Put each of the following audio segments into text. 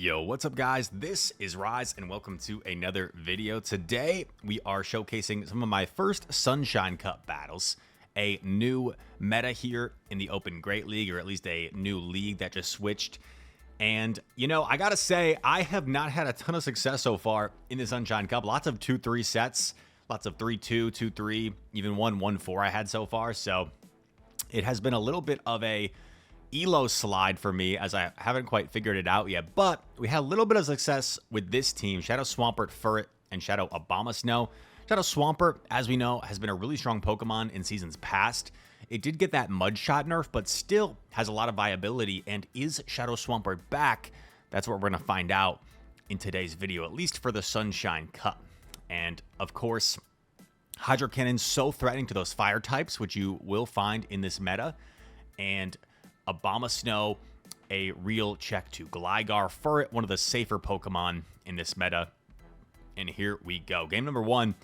Yo, what's up guys? This is Rise and welcome to another video. Today we are showcasing some of my first Sunshine Cup battles, a new meta here in the Open Great League, or at least a new league that just switched. And you know, I gotta say, I have not had a ton of success so far in the Sunshine Cup. Lots of 2-3 sets, lots of 3-2, 2-3, even 1-1-4 I had so far. So it has been a little bit of a elo slide for me, as I haven't quite figured it out yet, but we had a little bit of success with this team: Shadow Swampert, Furret, and Shadow Abomasnow. Shadow Swampert, as we know, has been a really strong Pokemon in seasons past. It did get that Mud Shot nerf, but still has a lot of viability. And is Shadow Swampert back? That's what we're going to find out in today's video, at least for the Sunshine Cup. And of course, Hydro Cannon's so threatening to those fire types, which you will find in this meta. And Abomasnow, a real check to Gligar. Furret, one of the safer Pokemon in this meta. And here we go. Game number one,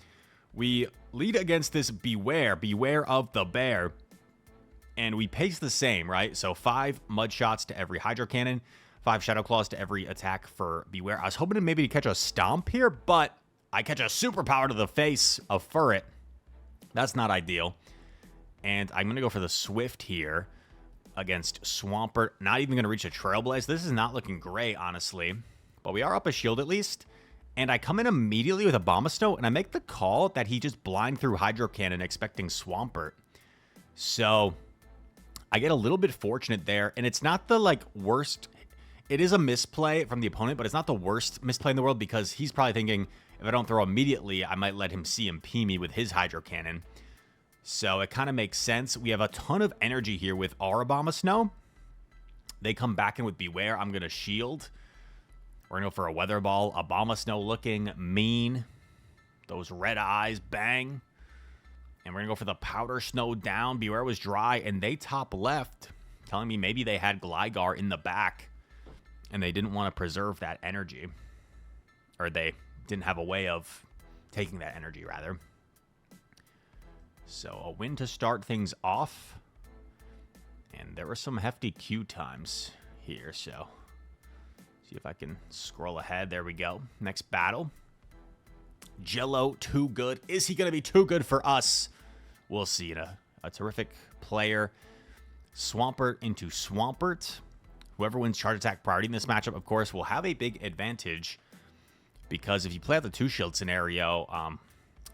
we lead against this Bewear of the Bear. And we pace the same, right? So 5 Mud Shots to every Hydro Cannon, 5 Shadow Claws to every attack for Bewear. I was hoping to maybe catch a Stomp here, but I catch a Superpower to the face of Furret. That's not ideal. And I'm going to go for the Swift here against Swampert. Not even going to reach a Trailblaze. This is not looking great, honestly. But we are up a shield at least. And I come in immediately with Abomasnow, and I make the call that he just blind through Hydro Cannon expecting Swampert. So I get a little bit fortunate there. And it's not the worst. It is a misplay from the opponent, but it's not the worst misplay in the world, because he's probably thinking, if I don't throw immediately, I might let him CMP me with his Hydro Cannon. So it kind of makes sense. We have a ton of energy here with our Abomasnow. They come back in with Bewear. I'm going to shield. We're going to go for a Weather Ball. Abomasnow looking mean. Those red eyes, bang. And we're going to go for the Powder Snow down. Bewear was dry, and they top left, telling me maybe they had Gligar in the back, and they didn't want to preserve that energy. Or they didn't have a way of taking that energy, rather. So a win to start things off. And there were some hefty queue times here, so see if I can scroll ahead. There we go. Next battle. Jello, too good. Is he going to be too good for us? We'll see. A terrific player. Swampert into Swampert. Whoever wins charge attack priority in this matchup, of course, will have a big advantage, because if you play out the 2-shield scenario,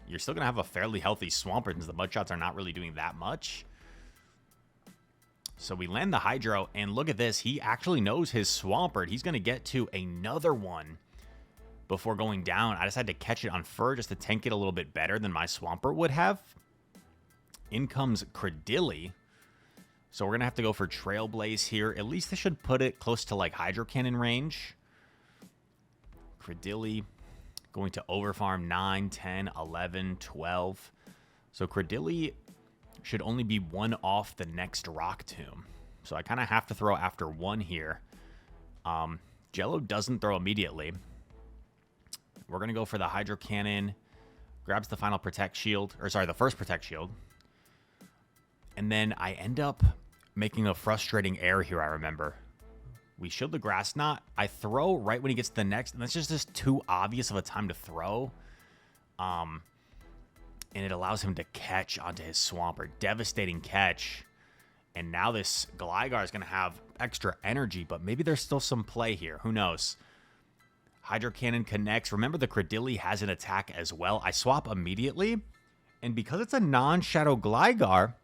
you're still going to have a fairly healthy Swampert, since the Mud Shots are not really doing that much. So we land the Hydro, and look at this. He actually knows his Swampert. He's going to get to another one before going down. I just had to catch it on Fur just to tank it a little bit better than my Swampert would have. In comes Credilli. So we're going to have to go for Trailblaze here. At least this should put it close to Hydro Cannon range. Credilli going to overfarm 9, 10, 11, 12. So Credilli should only be 1 off the next Rock Tomb. So I kind of have to throw after 1 here. Jello doesn't throw immediately. We're going to go for the Hydro Cannon. Grabs the final Protect Shield. Or sorry, the first Protect Shield. And then I end up making a frustrating error here, I remember. We shield the Grass Knot. I throw right when he gets to the next, and that's just too obvious of a time to throw. And it allows him to catch onto his Swampert. Devastating catch. And now this Gligar is going to have extra energy, but maybe there's still some play here. Who knows? Hydro Cannon connects. Remember, the Credilli has an attack as well. I swap immediately, and because it's a non-Shadow Gligar,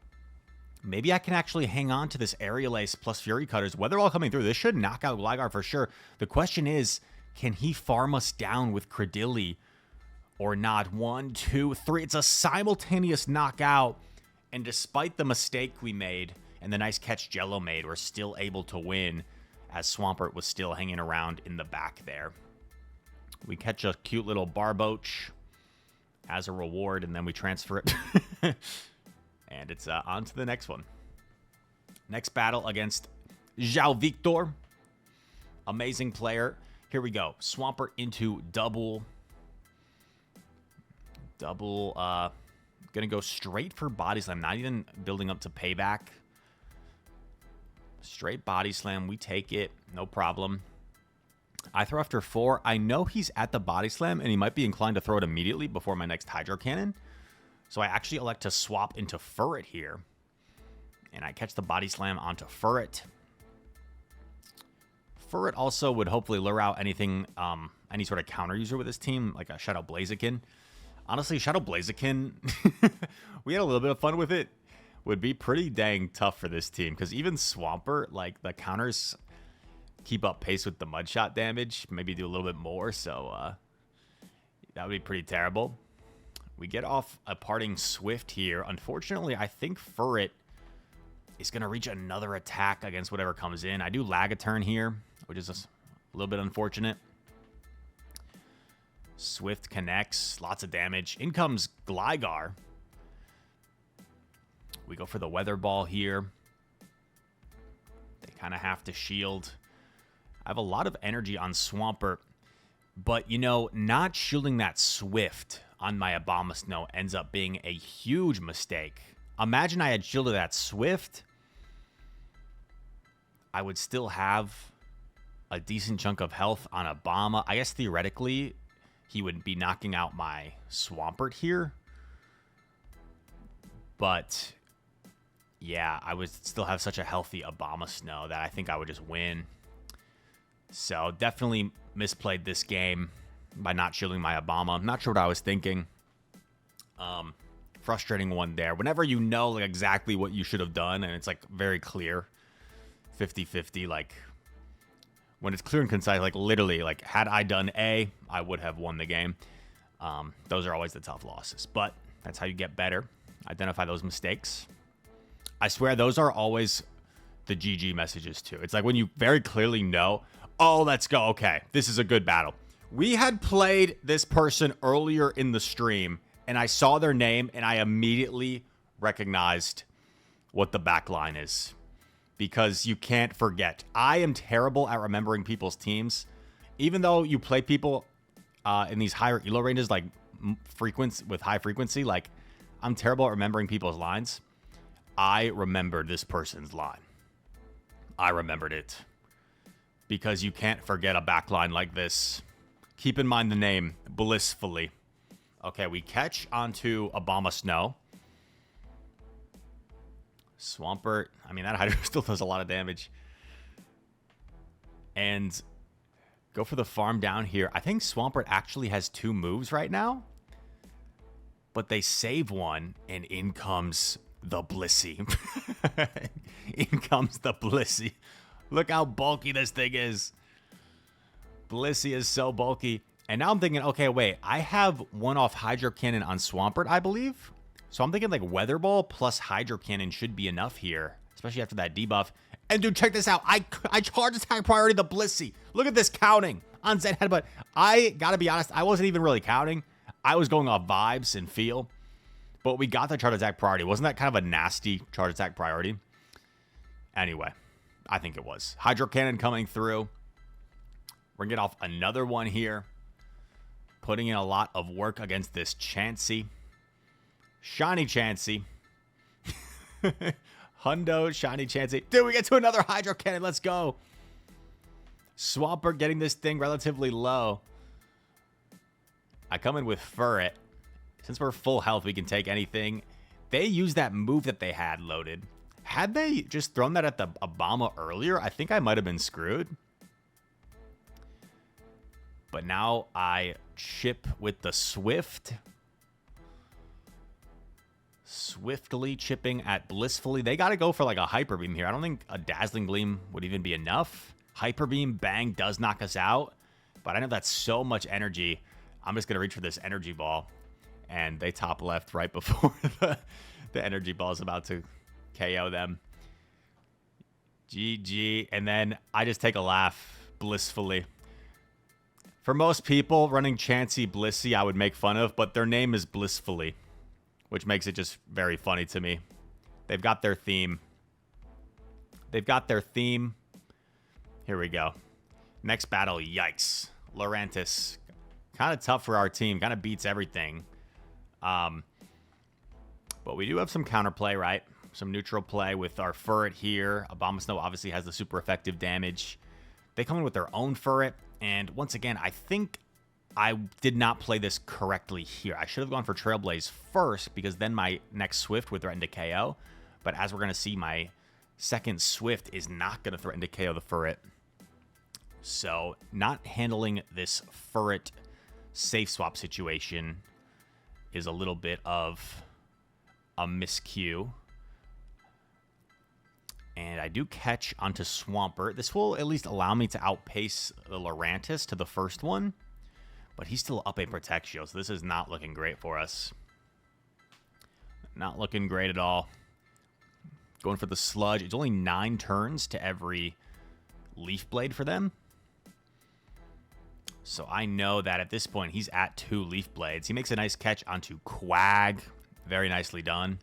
maybe I can actually hang on to this Aerial Ace plus Fury Cutters. Weather Ball coming through. This should knock out Gligar for sure. The question is, can he farm us down with Credilli or not? 1, 2, 3. It's a simultaneous knockout. And despite the mistake we made and the nice catch Jello made, we're still able to win, as Swampert was still hanging around in the back there. We catch a cute little Barboach as a reward, and then we transfer it. And it's on to the next one. Next battle against Shadow Victreebel. Amazing player. Here we go. Swampert into double. Gonna go straight for Body Slam. Not even building up to payback. Straight Body Slam. We take it. No problem. I throw after 4. I know he's at the body slam, and he might be inclined to throw it immediately before my next Hydro Cannon. So I actually elect to swap into Furret here. And I catch the body slam onto Furret. Furret also would hopefully lure out anything, any sort of counter user with his team, like a Shadow Blaziken. Honestly, Shadow Blaziken, we had a little bit of fun with it. Would be pretty dang tough for this team, because even Swampert, like, the counters keep up pace with the Mudshot damage, maybe do a little bit more, so that would be pretty terrible. We get off a Parting Swift here. Unfortunately, I think Furret is going to reach another attack against whatever comes in. I do lag a turn here, which is a little bit unfortunate. Swift connects, lots of damage. In comes Gligar. We go for the Weather Ball here. They kind of have to shield. I have a lot of energy on Swampert, but, you know, not shielding that Swift on my Abomasnow ends up being a huge mistake. Imagine I had shielded that Swift. I would still have a decent chunk of health on Obama. I guess theoretically, he would be knocking out my Swampert here. But, yeah, I would still have such a healthy Abomasnow that I think I would just win. So, definitely misplayed this game by not shielding my Obama. I'm not sure what I was thinking. Frustrating one there. Whenever you know, like, exactly what you should have done, and it's, like, very clear, 50-50, like, when it's clear and concise, like, literally, like, had I done A, I would have won the game. Those are always the tough losses, but that's how you get better. Identify those mistakes. I swear, those are always the GG messages, too. It's like when you very clearly know, oh, let's go, okay, this is a good battle. We had played this person earlier in the stream, and I saw their name, and I immediately recognized what the backline is. Because you can't forget. I am terrible at remembering people's teams. Even though you play people in these higher elo ranges, like with high frequency, like, I'm terrible at remembering people's lines. I remembered this person's line. I remembered it. Because you can't forget a backline like this. Keep in mind the name, Blissfully. Okay, we catch onto Abomasnow. Swampert, I mean, that Hydro still does a lot of damage. And go for the farm down here. I think Swampert actually has 2 moves right now. But they save one, and in comes the Blissey. In comes the Blissey. Look how bulky this thing is. Blissey is so bulky. And now I'm thinking, okay, wait. I have one off Hydro Cannon on Swampert, I believe. So I'm thinking like Weather Ball plus Hydro Cannon should be enough here. Especially after that debuff. And dude, check this out. I charge attack priority the Blissey. Look at this counting on Zen Headbutt. I gotta be honest, I wasn't even really counting. I was going off vibes and feel. But we got the charge attack priority. Wasn't that kind of a nasty charge attack priority? Anyway, I think it was. Hydro Cannon coming through. We're going to get off another one here. Putting in a lot of work against this Chansey. Shiny Chansey. Hundo, Shiny Chansey. Dude, we get to another Hydro Cannon. Let's go. Swampert getting this thing relatively low. I come in with Furret. Since we're full health, we can take anything. They used that move that they had loaded. Had they just thrown that at the Obama earlier, I think I might have been screwed. But now I chip with the Swift. Swiftly chipping at Blissfully. They got to go for like a Hyper Beam here. I don't think a Dazzling Gleam would even be enough. Hyper Beam, bang, does knock us out. But I know that's so much energy. I'm just going to reach for this Energy Ball. And they top left right before the Energy Ball is about to KO them. GG. And then I just take a laugh blissfully. For most people, running Chansey Blissey I would make fun of, but their name is Blissfully, which makes it just very funny to me. They've got their theme. They've got their theme. Here we go. Next battle, yikes. Lurantis. Kind of tough for our team. Kind of beats everything. But we do have some counterplay, right? Some neutral play with our Furret here. Abomasnow obviously has the super effective damage. They come in with their own Furret. And once again, I think I did not play this correctly here. I should have gone for Trailblaze first, because then my next Swift would threaten to KO. But as we're going to see, my second Swift is not going to threaten to KO the Furret. So not handling this Furret safe swap situation is a little bit of a miscue. And I do catch onto Swampert. This will at least allow me to outpace the Lurantis to the first one. But he's still up a Protect Shield, so this is not looking great for us. Not looking great at all. Going for the Sludge. It's only 9 turns to every Leaf Blade for them. So I know that at this point, he's at 2 Leaf Blades. He makes a nice catch onto Quag. Very nicely done.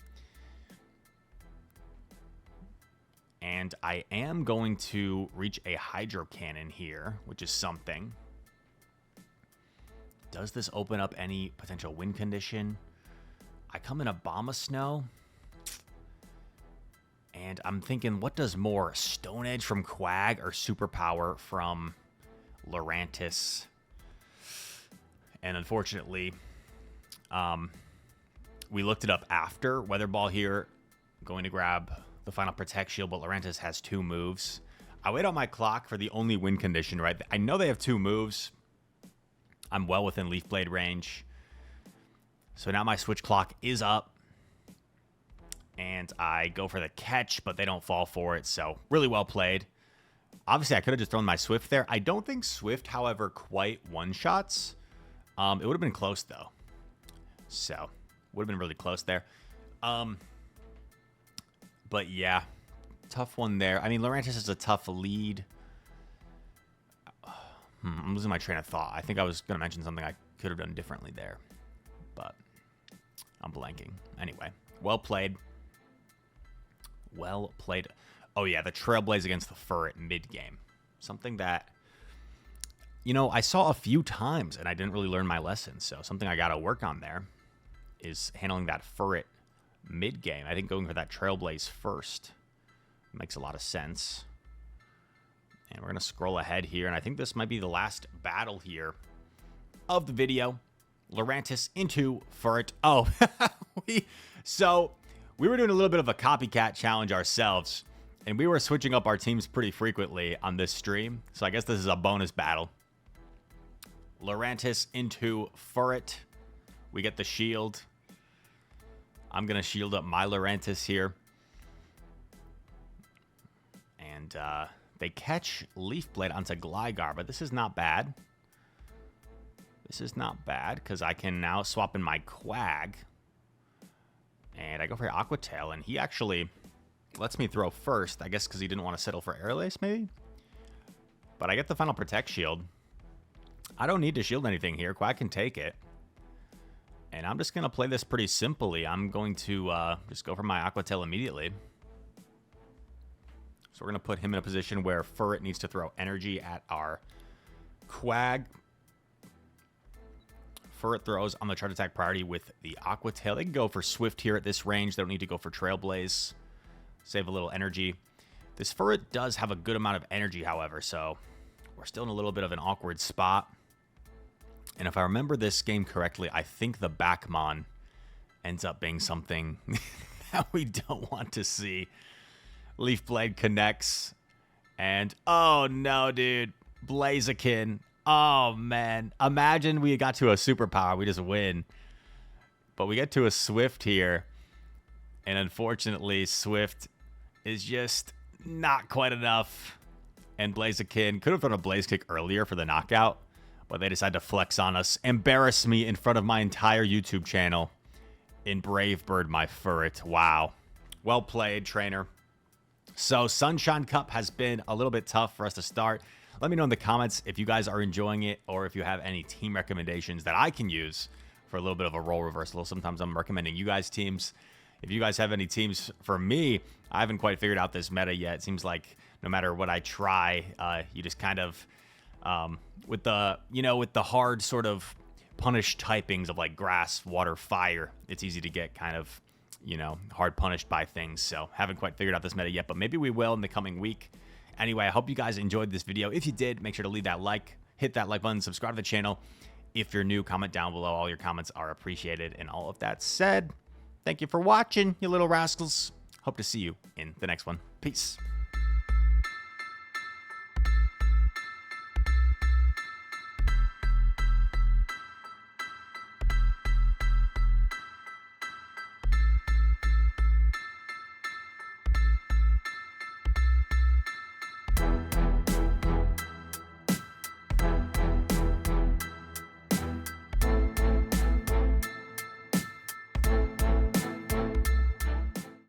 And I am going to reach a Hydro Cannon here, which is something. Does this open up any potential win condition? I come in a Bomb of Snow. And I'm thinking, what does more? Stone Edge from Quag or Superpower from Lurantis? And unfortunately, we looked it up after. Weather Ball here, going to grab the final Protect Shield, but Lurantis has 2 moves. I wait on my clock for the only win condition, right? I know they have 2 moves. I'm well within Leaf Blade range. So now my switch clock is up. And I go for the catch, but they don't fall for it. So really well played. Obviously, I could have just thrown my Swift there. I don't think Swift, however, quite one-shots. It would have been close, though. So, would have been really close there. But yeah, tough one there. I mean, Lurantis is a tough lead. I'm losing my train of thought. I think I was going to mention something I could have done differently there. But I'm blanking. Anyway, well played. Well played. Oh, yeah, the Trailblaze against the Furret mid-game. Something that, you know, I saw a few times, and I didn't really learn my lesson. So something I got to work on there is handling that Furret mid-game. I think going for that Trailblaze first makes a lot of sense. And we're going to scroll ahead here, and I think this might be the last battle here of the video. Lurantis into Furret. Oh, so we were doing a little bit of a copycat challenge ourselves, and we were switching up our teams pretty frequently on this stream. So I guess this is a bonus battle. Lurantis into Furret. We get the shield. I'm going to shield up my Lurantis here. And they catch Leaf Blade onto Gligar, but this is not bad. This is not bad, because I can now swap in my Quag. And I go for Aqua Tail, and he actually lets me throw first. I guess because he didn't want to settle for Air Lace, maybe? But I get the final Protect Shield. I don't need to shield anything here. Quag can take it. And I'm just going to play this pretty simply. I'm going to just go for my Aqua Tail immediately. So we're going to put him in a position where Furret needs to throw energy at our Quag. Furret throws on the Charge Attack priority with the Aqua Tail. They can go for Swift here at this range. They don't need to go for Trailblaze. Save a little energy. This Furret does have a good amount of energy, however, so we're still in a little bit of an awkward spot. And if I remember this game correctly, I think the Backmon ends up being something that we don't want to see. Leaf Blade connects. And, oh no, dude. Blaziken. Oh, man. Imagine we got to a superpower. We just win. But we get to a Swift here. And unfortunately, Swift is just not quite enough. And Blaziken could have done a Blaze Kick earlier for the knockout. But they decided to flex on us. Embarrass me in front of my entire YouTube channel. In Brave Bird, my Furret. Wow. Well played, trainer. So, Sunshine Cup has been a little bit tough for us to start. Let me know in the comments if you guys are enjoying it or if you have any team recommendations that I can use for a little bit of a role reversal. Sometimes I'm recommending you guys teams. If you guys have any teams for me, I haven't quite figured out this meta yet. It seems like no matter what I try, you just kind of, with the hard sort of punish typings of like grass, water, fire, it's easy to get kind of, hard punished by things. So haven't quite figured out this meta yet, but maybe we will in the coming week. Anyway, I hope you guys enjoyed this video. If you did, make sure to leave that like, hit that like button, subscribe to the channel. If you're new, comment down below. All your comments are appreciated. And all of that said, thank you for watching, you little rascals. Hope to see you in the next one. Peace.